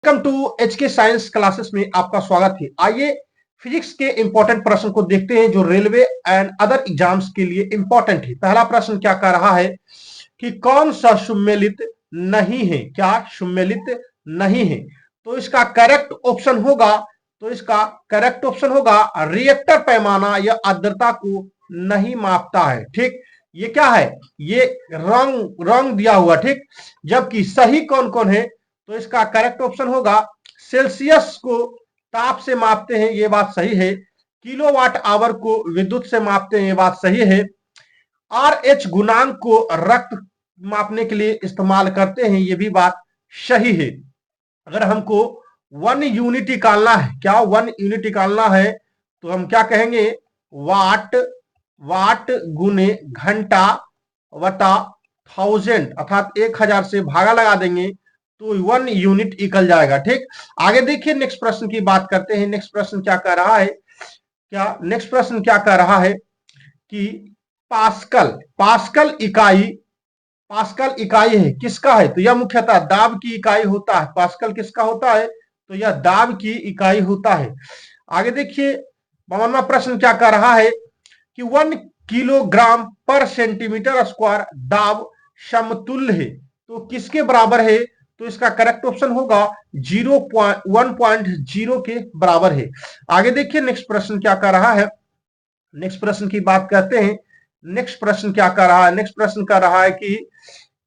Welcome to HK science classes में आपका स्वागत है। आइए फिजिक्स के इंपॉर्टेंट प्रश्न को देखते हैं जो रेलवे एंड अदर एग्जाम्स के लिए इंपॉर्टेंट है। पहला प्रश्न क्या कह रहा है कि कौन सा सम्मिलित नहीं है, क्या सम्मिलित नहीं है। तो इसका करेक्ट ऑप्शन होगा रिएक्टर पैमाना या आर्द्रता को नहीं मापता है। ठीक, ये क्या है, ये रंग दिया हुआ। ठीक, जबकि सही कौन कौन है, तो इसका करेक्ट ऑप्शन होगा सेल्सियस को ताप से मापते हैं, ये बात सही है। किलोवाट आवर को विद्युत से मापते हैं, ये बात सही है। RH गुणांक को रक्त मापने के लिए इस्तेमाल करते हैं, ये भी बात सही है। अगर हमको 1 यूनिट निकालना है, क्या 1 यूनिट निकालना है, तो हम क्या कहेंगे, वाट गुने घंटा वटा 1000 अर्थात 1000 से भागा लगा देंगे तो 1 यूनिट निकल जाएगा। ठीक, आगे देखिए नेक्स्ट प्रश्न की बात करते हैं। नेक्स्ट प्रश्न क्या कह रहा है, कि पास्कल इकाई है, किसका है, तो यह मुख्यतः दाब की इकाई होता है। पास्कल किसका होता है, तो यह दाब की इकाई होता है। आगे देखिए 52वां प्रश्न क्या कह रहा है कि 1 किलोग्राम पर सेंटीमीटर स्क्वायर दाब समतुल्य है, तो किसके बराबर है, तो इसका करेक्ट ऑप्शन होगा 1.0 के बराबर है। आगे देखिए नेक्स्ट प्रश्न क्या कर रहा है, नेक्स्ट प्रश्न की बात करते हैं। नेक्स्ट प्रश्न क्या कर रहा है, नेक्स्ट प्रश्न कर रहा है कि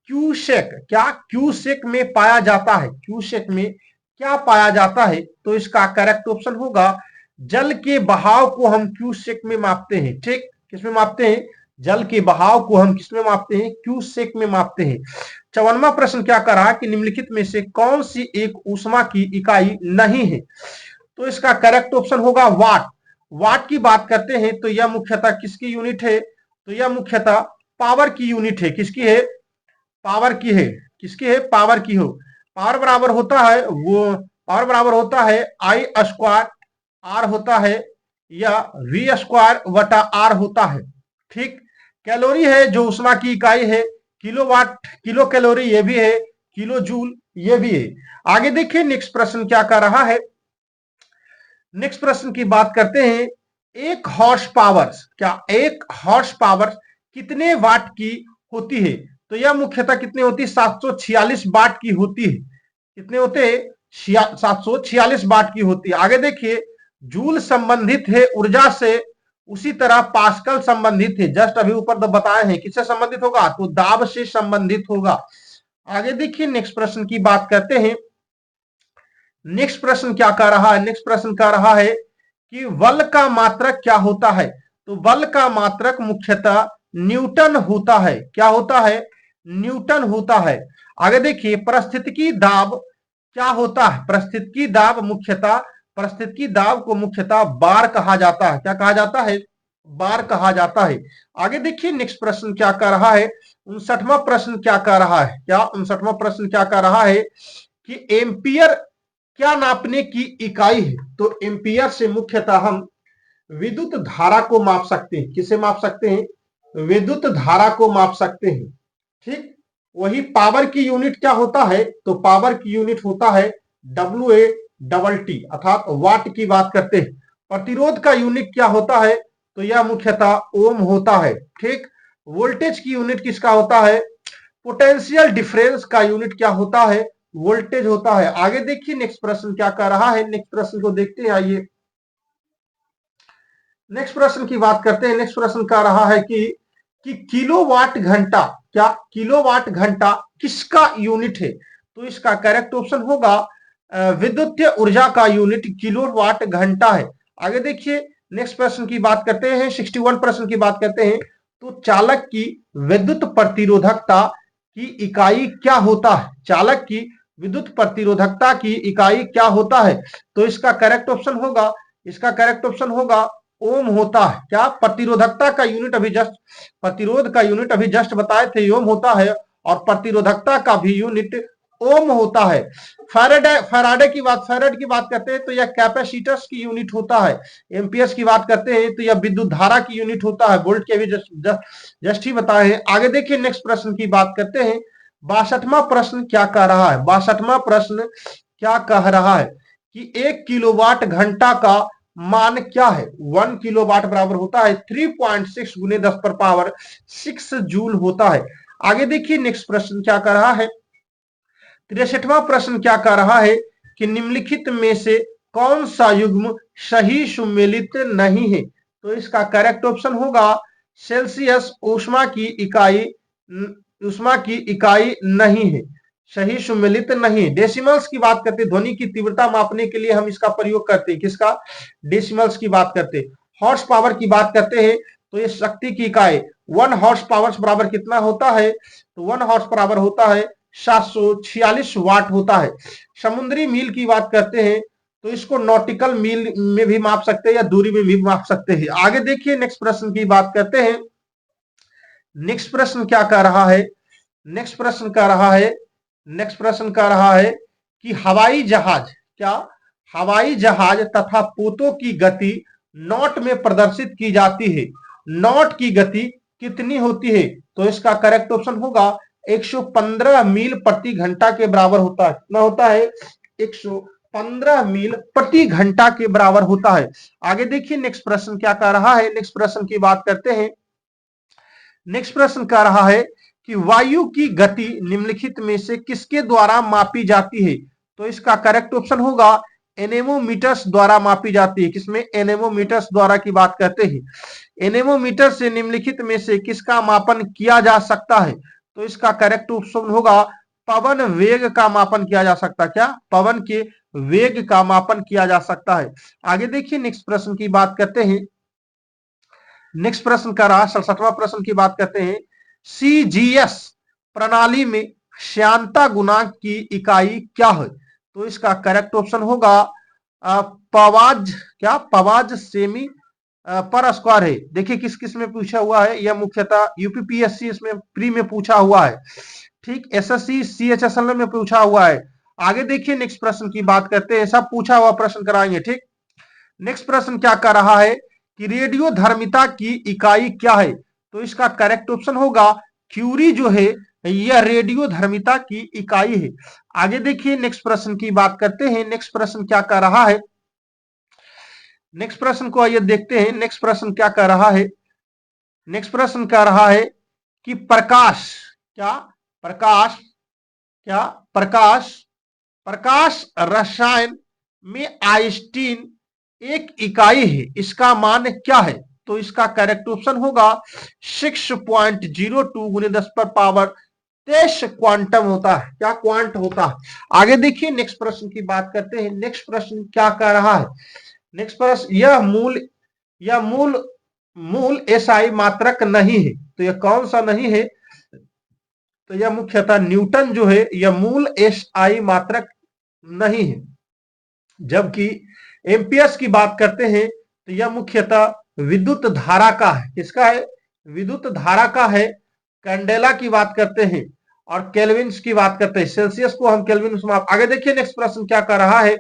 क्यूसेक में पाया जाता है, क्यूसेक में क्या पाया जाता है, तो इसका करेक्ट ऑप्शन होगा जल के बहाव को हम क्यूसेक में मापते हैं। ठीक, किसमें मापते हैं, जल के बहाव को हम किसमें मापते हैं, क्यूसेक में मापते हैं। 54वां प्रश्न क्या कर रहा है कि निम्नलिखित में से कौन सी एक ऊष्मा की इकाई नहीं है, तो इसका करेक्ट ऑप्शन होगा वाट की बात करते हैं तो यह मुख्यतः किसकी यूनिट है, तो यह मुख्यतः पावर की यूनिट है। किसकी है, पावर की है। किसकी है, पावर की हो। पावर बराबर होता है आई स्क्वायर आर होता है या वी स्क्वायर वटा आर होता है। ठीक, कैलोरी है जो ऊष्मा की इकाई है, किलोवाट किलो कैलोरी ये भी है, किलो जूल ये भी है। आगे देखिए नेक्स्ट प्रश्न क्या कर रहा है, नेक्स्ट प्रश्न की बात करते हैं। एक हॉर्स पावर कितने वाट की होती है, तो यह मुख्यतः कितने होती है, 746 वाट की होती है। कितने होते हैं, 746 वाट की होती है। आगे देखिए जूल संबंधित है ऊर्जा से, उसी तरह पास्कल संबंधित है, जस्ट अभी ऊपर तो बताए हैं किससे संबंधित होगा, तो दाब से संबंधित होगा। आगे देखिए नेक्स्ट प्रश्न की बात करते हैं। नेक्स्ट प्रश्न क्या कह रहा है, नेक्स्ट प्रश्न कह रहा है कि बल का मात्रक क्या होता है, तो बल का मात्रक मुख्यतः न्यूटन होता है। क्या होता है, न्यूटन होता है। आगे देखिए परिस्थितिकी दाब क्या होता है, परिस्थितिकी दाब को मुख्यतः बार कहा जाता है। क्या कहा जाता है, बार कहा जाता है। आगे देखिए नेक्स्ट प्रश्न क्या कह रहा है, 59वां प्रश्न क्या कह रहा है, 59वां प्रश्न क्या कह रहा है कि एम्पियर क्या नापने की इकाई है, तो एम्पियर से मुख्यतः हम विद्युत धारा को माप सकते हैं। किसे माप सकते हैं, विद्युत धारा को माप सकते हैं। ठीक, वही पावर की यूनिट क्या होता है, तो पावर की यूनिट होता है WAT अर्थात वाट की बात करते हैं। प्रतिरोध का यूनिट क्या होता है, तो यह मुख्यतः ओम होता है। ठीक, वोल्टेज की यूनिट किसका होता है, पोटेंशियल डिफरेंस का यूनिट क्या होता है, वोल्टेज होता है। आगे देखिए नेक्स्ट प्रश्न क्या कर रहा है, नेक्स्ट प्रश्न को देखते हैं। आइए नेक्स्ट प्रश्न की बात करते हैं। नेक्स्ट प्रश्न कह रहा है कि किलोवाट घंटा, क्या किलोवाट घंटा किसका यूनिट है, तो इसका करेक्ट ऑप्शन होगा विद्युतीय ऊर्जा का यूनिट किलोवाट घंटा है। आगे देखिए नेक्स्ट प्रश्न की बात करते हैं। 61 प्रश्न की बात करते हैं, तो चालक की विद्युत प्रतिरोधकता की इकाई क्या होता है, चालक की विद्युत प्रतिरोधकता की इकाई क्या होता है, तो इसका करेक्ट ऑप्शन होगा ओम होता है। क्या प्रतिरोधकता का यूनिट अभी जस्ट, प्रतिरोध का यूनिट अभी जस्ट बताए थे ओम होता है, और प्रतिरोधकता का भी यूनिट ओम होता है। फैराडे की बात करते हैं तो यह कैपेसिटर्स की यूनिट होता है। एम्पियर्स की बात करते हैं तो यह विद्युत धारा की यूनिट होता है। वोल्ट के भी जस्ट ही बताए हैं। आगे देखिए नेक्स्ट प्रश्न की बात करते हैं। 62वां प्रश्न क्या कह रहा है, 62वां प्रश्न क्या कह रहा है कि 1 किलोवाट घंटा का मान क्या है। 1 किलोवाट बराबर होता है 3.6 गुने 10⁻6 जूल होता है। आगे देखिए नेक्स्ट प्रश्न क्या कर रहा है। 63वां प्रश्न क्या कर रहा है कि निम्नलिखित में से कौन सा युग्म सही सुमेलित नहीं है। तो इसका करेक्ट ऑप्शन होगा सेल्सियस ऊष्मा की इकाई नहीं है, सही सुमेलित नहीं है। डेसिमल्स की बात करते हैं, ध्वनि की तीव्रता मापने के लिए हम इसका प्रयोग करते हैं, किसका, डेसिमल्स की बात करते हैं। हॉर्स पावर की बात करते हैं तो ये शक्ति की इकाई 1 हॉर्स पावर बराबर कितना होता है, तो 1 हॉर्स बराबर होता है 746 वाट होता है। समुद्री मील की बात करते हैं तो इसको नॉटिकल मील में भी माप सकते हैं या दूरी में भी माप सकते हैं। आगे देखिए नेक्स्ट प्रश्न की बात करते हैं। नेक्स्ट प्रश्न क्या कह रहा है, नेक्स्ट प्रश्न कह रहा है, नेक्स्ट प्रश्न कह रहा है कि हवाई जहाज, क्या, हवाई जहाज तथा पोतों की गति नॉट में प्रदर्शित की जाती है। नॉट की गति कितनी होती है, तो इसका करेक्ट ऑप्शन होगा 115 मील प्रति घंटा के बराबर होता है। कितना होता है, 115 मील प्रति घंटा के बराबर होता है। आगे देखिए नेक्स्ट प्रश्न क्या कह रहा है। नेक्स्ट प्रश्न की बात करते हैं। नेक्स्ट प्रश्न कह रहा है कि वायु की गति निम्नलिखित में से किसके द्वारा मापी जाती है। तो इसका करेक्ट ऑप्शन होगा एनेमोमीटर्स द्वारा मापी जाती है। किसमें, एनेमोमीटर्स द्वारा की बात करते हैं। एनेमोमीटर से निम्नलिखित में से किसका मापन किया जा सकता है। तो इसका करेक्ट ऑप्शन होगा पवन वेग का मापन किया जा सकता है। क्या, पवन के वेग का मापन किया जा सकता है। आगे देखिए नेक्स्ट प्रश्न की बात करते हैं। नेक्स्ट प्रश्न का रहा 67वां प्रश्न की बात करते हैं। सीजीएस प्रणाली में श्यानता गुणांक की इकाई क्या है। तो इसका करेक्ट ऑप्शन होगा पवाज, क्या, पवाज सेमी पर स्क्वायर है। देखिए किस किस में पूछा हुआ है, यह मुख्यतः यूपीपीएससी इसमें प्री में पूछा हुआ है, ठीक, एसएससी सीएचएसएल में पूछा हुआ है। आगे देखिए नेक्स्ट प्रश्न की बात करते हैं, सब पूछा हुआ प्रश्न कराएंगे, ठीक। नेक्स्ट प्रश्न क्या कर रहा है कि रेडियो धर्मिता की इकाई क्या है। तो इसका करेक्ट ऑप्शन होगा क्यूरी जो है यह रेडियो धर्मिता की इकाई है। आगे देखिए नेक्स्ट प्रश्न की बात करते हैं। नेक्स्ट प्रश्न क्या कर रहा है, नेक्स्ट प्रश्न को आइए देखते हैं। नेक्स्ट प्रश्न क्या कर रहा है, नेक्स्ट प्रश्न कह रहा है कि प्रकाश, क्या, प्रकाश, क्या, प्रकाश, प्रकाश रसायन में आइंस्टीन एक इकाई है, इसका मान क्या है। तो इसका करेक्ट ऑप्शन होगा 6.02 गुने 10⁻23 क्वांटम होता है। क्या, क्वांट होता है। आगे देखिए नेक्स्ट प्रश्न की बात करते हैं। नेक्स्ट प्रश्न क्या कह रहा है। नेक्स्ट प्रश्न, यह मूल एसआई मात्रक नहीं है। तो यह कौन सा नहीं है, तो यह मुख्यतः न्यूटन जो है यह मूल एसआई मात्रक नहीं है। जबकि एम्पियर्स की बात करते हैं तो यह मुख्यतः विद्युत धारा का है। किसका है, विद्युत धारा का है। कैंडेला की बात करते हैं और केल्विन की बात करते हैं। सेल्सियस को हम केल्विन में माप। आगे देखिए नेक्स्ट प्रश्न क्या कर रहा है।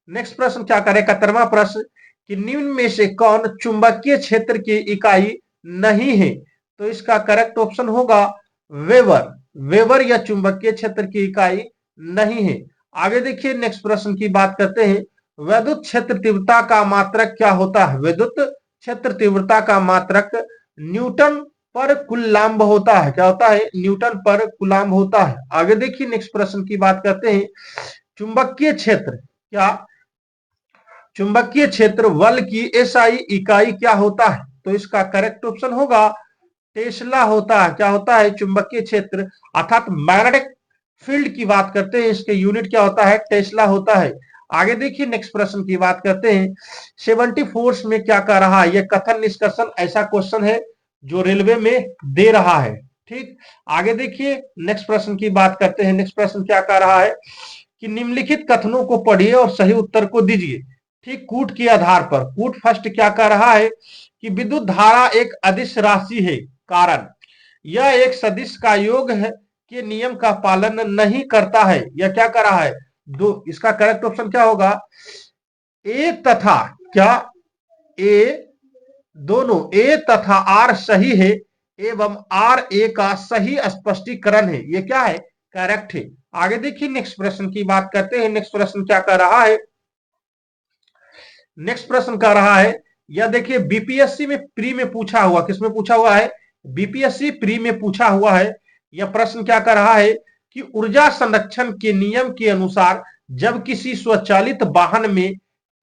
नेक्स्ट प्रश्न क्या करे, 71वां प्रश्न कि निम्न में से कौन चुंबकीय क्षेत्र की इकाई नहीं है। तो इसका करेक्ट ऑप्शन होगा वेबर। वेबर या चुंबकीय क्षेत्र की इकाई नहीं है। आगे देखिए नेक्स्ट प्रश्न की बात करते हैं। विद्युत क्षेत्र तीव्रता का मात्रक क्या होता है। विद्युत क्षेत्र तीव्रता का मात्रक न्यूटन पर कुलाम्ब होता है। क्या होता है, न्यूटन पर कुलाम्ब होता है। आगे देखिए नेक्स्ट प्रश्न की बात करते हैं। चुंबकीय क्षेत्र, क्या, चुंबकीय क्षेत्र बल की एसआई इकाई क्या होता है। तो इसका करेक्ट ऑप्शन होगा टेस्ला होता है। क्या होता है, चुंबकीय क्षेत्र अर्थात मैग्नेटिक फील्ड की बात करते हैं, इसके यूनिट क्या होता है, टेस्ला होता है। आगे देखिए नेक्स्ट प्रश्न की बात करते हैं। 74 में क्या कह रहा है, यह कथन निष्कर्षण ऐसा क्वेश्चन है जो रेलवे में दे रहा है, ठीक। आगे देखिए नेक्स्ट प्रश्न की बात करते हैं। नेक्स्ट प्रश्न क्या कह रहा है कि निम्नलिखित कथनों को पढ़िए और सही उत्तर को दीजिए, ठीक। कूट के आधार पर, कूट फर्स्ट क्या कह रहा है कि विद्युत धारा एक अदिश राशि है, कारण यह एक सदिश का योग है के नियम का पालन नहीं करता है। यह क्या कर रहा है, दो। इसका करेक्ट ऑप्शन क्या होगा, ए तथा, क्या, ए दोनों, ए तथा आर सही है एवं आर ए का सही स्पष्टीकरण है। ये क्या है, करेक्ट है। आगे देखिए नेक्स्ट प्रश्न की बात करते हैं। नेक्स्ट प्रश्न क्या कर रहा है, नेक्स्ट प्रश्न कर रहा है, या देखिए बीपीएससी में प्री में पूछा हुआ, किसमें पूछा हुआ है, बीपीएससी प्री में पूछा हुआ है। यह प्रश्न क्या कर रहा है कि ऊर्जा संरक्षण के नियम के अनुसार जब किसी स्वचालित वाहन में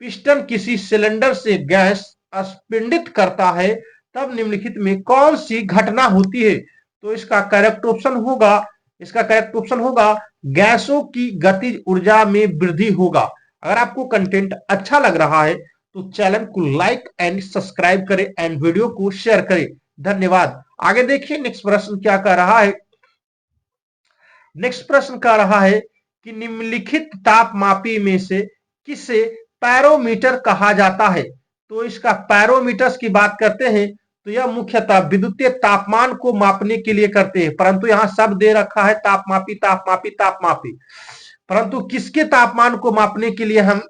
पिस्टन किसी सिलेंडर से गैस स्पिंडित करता है तब निम्नलिखित में कौन सी घटना होती है। तो इसका करेक्ट ऑप्शन होगा, इसका करेक्ट ऑप्शन होगा गैसों की गतिज ऊर्जा में वृद्धि होगा। अगर आपको कंटेंट अच्छा लग रहा है तो चैनल को लाइक एंड सब्सक्राइब करें एंड वीडियो को शेयर करें। धन्यवाद। आगे देखिए नेक्स्ट प्रश्न क्या कर रहा है, नेक्स्ट प्रश्न कर रहा है कि निम्नलिखित तापमापी में से किसे पैरोमीटर कहा जाता है। तो इसका पैरोमीटर्स की बात करते हैं तो यह मुख्यतः विद्युतीय तापमान को मापने के लिए करते हैं, परंतु यहां सब दे रखा है तापमापी तापमापी तापमापी, परंतु किसके तापमान को मापने के लिए हम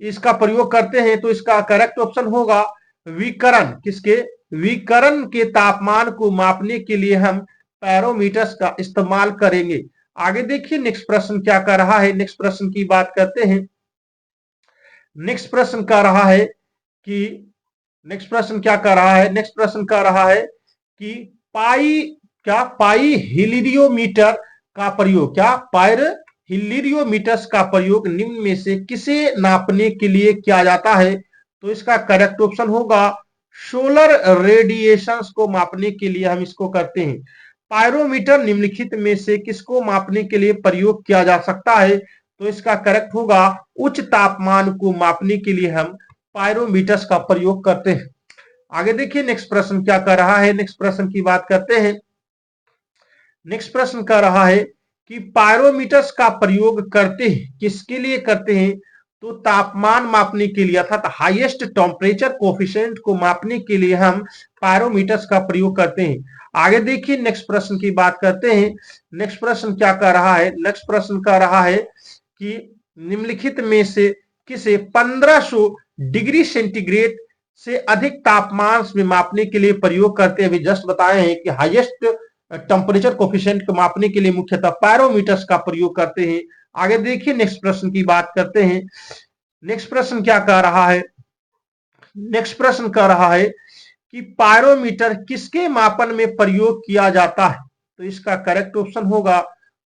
इसका प्रयोग करते हैं। तो इसका करेक्ट ऑप्शन होगा विकरण, किसके, विकरण के तापमान को मापने के लिए हम पैरोमीटर्स का इस्तेमाल करेंगे। आगे देखिए नेक्स्ट प्रश्न क्या कर रहा है, नेक्स्ट प्रश्न की बात करते हैं। नेक्स्ट प्रश्न कर रहा है कि नेक्स्ट प्रश्न क्या कर रहा है, नेक्स्ट प्रश्न कर रहा है कि पाई क्या पाई हिलियोमीटर का प्रयोग, क्या पायर हिलियोमीटर्स का प्रयोग निम्न में से किसे नापने के लिए किया जाता है। तो इसका करेक्ट ऑप्शन होगा सोलर रेडिएशंस को मापने के लिए हम इसको करते हैं। पायरोमीटर निम्नलिखित में से किसको मापने के लिए प्रयोग किया जा सकता है। तो इसका करेक्ट होगा उच्च तापमान को मापने के लिए हम पायरोमीटर्स का प्रयोग करते हैं। आगे देखिए नेक्स्ट प्रश्न क्या कर रहा है, नेक्स्ट प्रश्न की बात करते हैं। नेक्स्ट प्रश्न कर रहा है कि पायरोमीटर्स का प्रयोग करते हैं किसके लिए करते हैं। तो तापमान मापने के लिए अर्थात हाईएस्ट टेम्परेचर कोफिशिएंट को मापने के लिए हम पायरोमीटर्स का प्रयोग करते हैं। आगे देखिए नेक्स्ट प्रश्न की बात करते हैं। नेक्स्ट प्रश्न क्या कर रहा है, नेक्स्ट प्रश्न कर रहा है कि निम्नलिखित में से किसे 1500 डिग्री सेंटीग्रेड से अधिक तापमान में मापने के लिए प्रयोग करते हैं। अभी जस्ट बताए हैं कि हाईएस्ट टेम्परेचर कोफिशिएंट को मापने के लिए मुख्यतः पायरोमीटर्स का प्रयोग करते हैं। आगे देखिए नेक्स्ट प्रश्न की बात करते हैं। नेक्स्ट प्रश्न क्या कह रहा है, नेक्स्ट प्रश्न कह रहा है कि पायरोमीटर किसके मापन में प्रयोग किया जाता है। तो इसका करेक्ट ऑप्शन होगा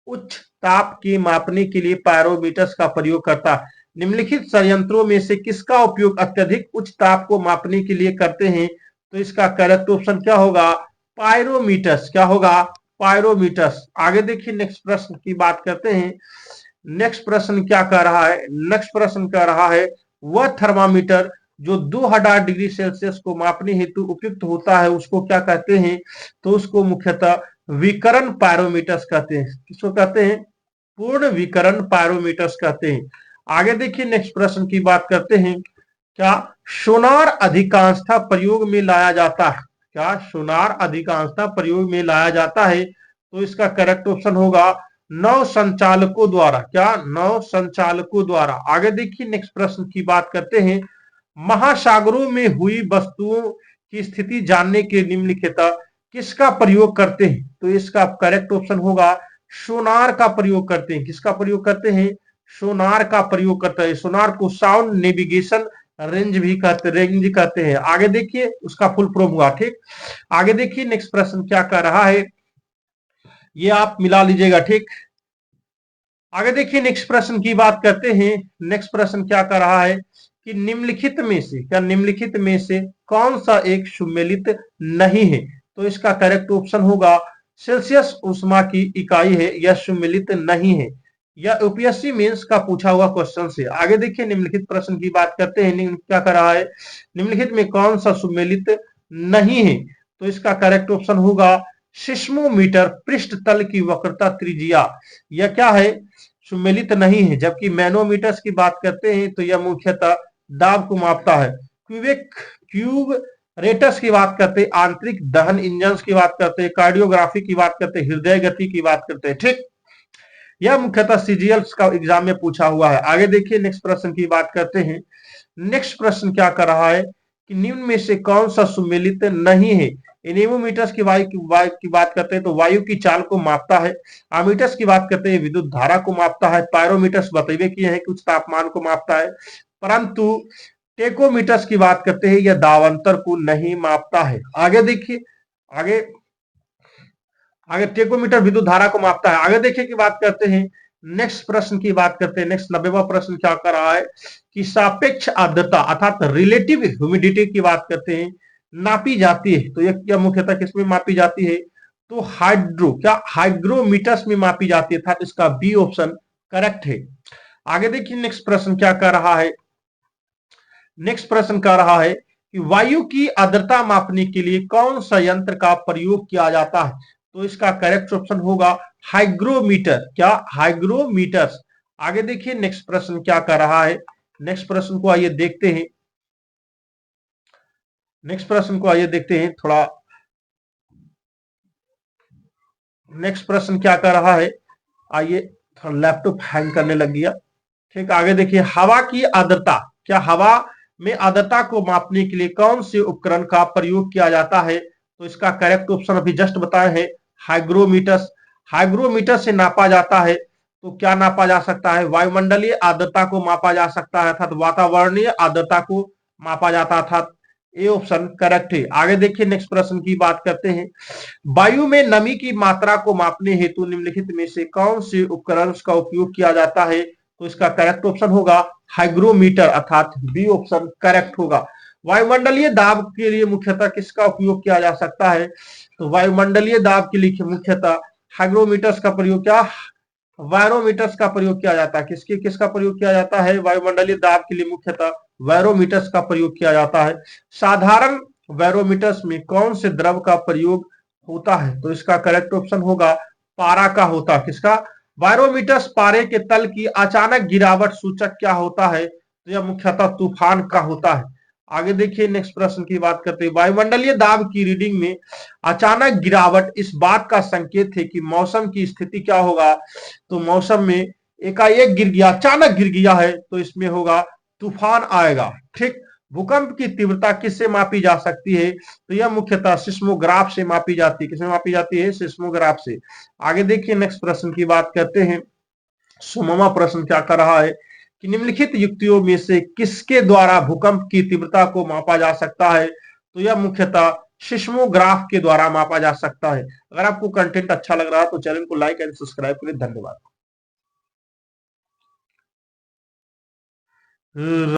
उच्च ताप के मापने के लिए पायरोमीटर्स का प्रयोग करता है। निम्नलिखित संयंत्रों में से किसका उपयोग अत्यधिक उच्च ताप को मापने के लिए करते हैं। तो इसका करेक्ट ऑप्शन क्या होगा, पायरोमीटर्स, क्या होगा, पायरोमीटर्स। आगे देखिए नेक्स्ट प्रश्न की बात करते हैं। नेक्स्ट प्रश्न क्या कह रहा है, नेक्स्ट प्रश्न कह रहा है वह थर्मामीटर जो 2000 डिग्री सेल्सियस को मापने हेतु उपयुक्त होता है उसको क्या कहते हैं। तो उसको मुख्यतः विकर्ण पायरोमीटर्स कहते हैं। किसको कहते हैं, पूर्ण विकर्ण पायरोमीटर्स कहते हैं। आगे देखिए नेक्स्ट प्रश्न की बात करते हैं। क्या सोनार अधिकांशतः प्रयोग में लाया जाता है, क्या सोनार अधिकांशतः प्रयोग में लाया जाता है। तो इसका करेक्ट ऑप्शन होगा नौ संचालकों द्वारा, क्या, नौ संचालकों द्वारा। आगे देखिए नेक्स्ट प्रश्न की बात करते हैं। महासागरों में हुई वस्तुओं की स्थिति जानने के निम्नलिखित किसका प्रयोग करते हैं। तो इसका करेक्ट ऑप्शन होगा सोनार का प्रयोग करते हैं। किसका प्रयोग करते हैं, सोनार का प्रयोग करते हैं। सोनार को साउंड नेविगेशन रेंज भी कहते, रेंज कहते हैं। आगे देखिए उसका फुल फॉर्म हुआ, ठीक। आगे देखिए नेक्स्ट प्रश्न क्या कर रहा है, ये आप मिला लीजिएगा, ठीक। आगे देखिए नेक्स्ट प्रश्न की बात करते हैं। नेक्स्ट प्रश्न क्या कर रहा है कि निम्नलिखित में से, क्या निम्नलिखित में से कौन सा एक सुमेलित नहीं है। तो इसका करेक्ट ऑप्शन होगा सेल्सियस उष्मा की इकाई है, यह सुमेलित नहीं है। यह यूपीएससी मेंस का पूछा हुआ क्वेश्चन से। आगे देखिए निम्नलिखित प्रश्न की बात करते हैं। क्या कर रहा है, निम्नलिखित में कौन सा सुमेलित नहीं है। तो इसका करेक्ट ऑप्शन होगा सिस्मोमीटर, पृष्ठ तल की वक्रता त्रिज्या, यह क्या है, सुमेलित नहीं है। जबकि मैनोमीटर्स की बात करते हैं तो यह मुख्यतः दाब को मापता है। क्यूब रेटस की बात करते हैं, आंतरिक दहन इंजन की बात करते हैं, कार्डियोग्राफी की बात करते हैं, हृदय गति की बात करते हैं, ठीक। यह मुख्यतः सीजीएल का एग्जाम में पूछा हुआ है। आगे देखिए नेक्स्ट प्रश्न की बात करते हैं। नेक्स्ट प्रश्न क्या कर रहा है कि निम्न में से कौन सा सुमेलित नहीं है। एनेमोमीटर्स की वायु की बात करते हैं तो वायु की चाल को मापता है। आमीटर्स की बात करते हैं विद्युत धारा को मापता है। पायरोमीटर्स बतैबे किए हैं कुछ तापमान को मापता है, परंतु टेकोमीटर्स की बात करते हैं यह दावांतर को नहीं मापता है। आगे देखिए, आगे आगे टेकोमीटर विद्युत धारा को मापता है। आगे देखिए की बात करते हैं, नेक्स्ट प्रश्न की बात करते हैं। नेक्स्ट 90वां प्रश्न क्या कर रहा है कि सापेक्ष आर्द्रता अर्थात रिलेटिव ह्यूमिडिटी की बात करते हैं, नापी जाती है। तो यह मुख्यतः किसमें मापी जाती है, तो हाइग्रोमीटर्स में मापी जाती है, अर्थात इसका बी ऑप्शन करेक्ट है। आगे देखिए नेक्स्ट प्रश्न क्या कर रहा है। नेक्स्ट प्रश्न कर रहा है कि वायु की आर्द्रता मापने के लिए कौन सा यंत्र का प्रयोग किया जाता है। तो इसका करेक्ट ऑप्शन होगा हाइग्रोमीटर। क्या, हाइग्रोमीटर्स। आगे देखिए नेक्स्ट प्रश्न क्या कर रहा है। नेक्स्ट प्रश्न को आइए देखते हैं। नेक्स्ट प्रश्न को आइए देखते हैं थोड़ा। नेक्स्ट प्रश्न क्या कर रहा है, आइए, थोड़ा लैपटॉप हैंग करने लग गया। ठीक, आगे देखिए, हवा की आर्द्रता, क्या हवा में आर्द्रता को मापने के लिए कौन से उपकरण का प्रयोग किया जाता है। तो इसका करेक्ट ऑप्शन अभी जस्ट बताए हैं, हाइग्रोमीटर। हाइग्रोमीटर से नापा जाता है, तो क्या नापा जा सकता है, वायुमंडलीय आर्द्रता को मापा जा सकता है, अर्थात वातावरणीय आर्द्रता को मापा जाता था। ए ऑप्शन करेक्ट है। आगे देखिए नेक्स्ट प्रश्न की बात करते हैं, वायु में नमी की मात्रा को मापने हेतु निम्नलिखित में से कौन से उपकरण का उपयोग किया जाता है। तो इसका करेक्ट ऑप्शन होगा हाइग्रोमीटर, अर्थात बी ऑप्शन करेक्ट होगा। वायुमंडलीय दाब के लिए मुख्यतः किसका उपयोग किया जा सकता है, तो वायुमंडलीय दाब के लिए मुख्यतः हाइग्रोमीटर्स का प्रयोग, क्या वायरोमीटर्स का प्रयोग किया जाता है। किसका प्रयोग किया जाता है, वायुमंडलीय दाब के लिए मुख्यतः वायरोमीटर्स का प्रयोग किया जाता है। साधारण वायरोमीटर्स में कौन से द्रव का प्रयोग होता है। तो इसका करेक्ट ऑप्शन होगा पारा का होता है। किसका, वायरोमीटर्स पारे के तल की अचानक गिरावट सूचक क्या होता है। तो यह मुख्यतः तूफान का होता है। आगे देखिए नेक्स्ट प्रश्न की बात करते हैं, वायुमंडलीय दाब की रीडिंग में अचानक गिरावट इस बात का संकेत है कि मौसम की स्थिति क्या होगा। तो मौसम में एकाएक गिर गया, अचानक गिर गया है, तो इसमें होगा तूफान आएगा। ठीक, भूकंप की तीव्रता किससे मापी जा सकती है। तो यह मुख्यतः सिस्मोग्राफ से मापी जाती है। किससे मापी जाती है, सिस्मोग्राफ से। आगे देखिए नेक्स्ट प्रश्न की बात करते हैं। 16वां प्रश्न क्या कर रहा है कि निम्नलिखित युक्तियों में से किसके द्वारा भूकंप की तीव्रता को मापा जा सकता है। तो यह मुख्यतः सिस्मोग्राफ के द्वारा मापा जा सकता है। अगर आपको कंटेंट अच्छा लग रहा है तो चैनल को लाइक एंड सब्सक्राइब करें। धन्यवाद।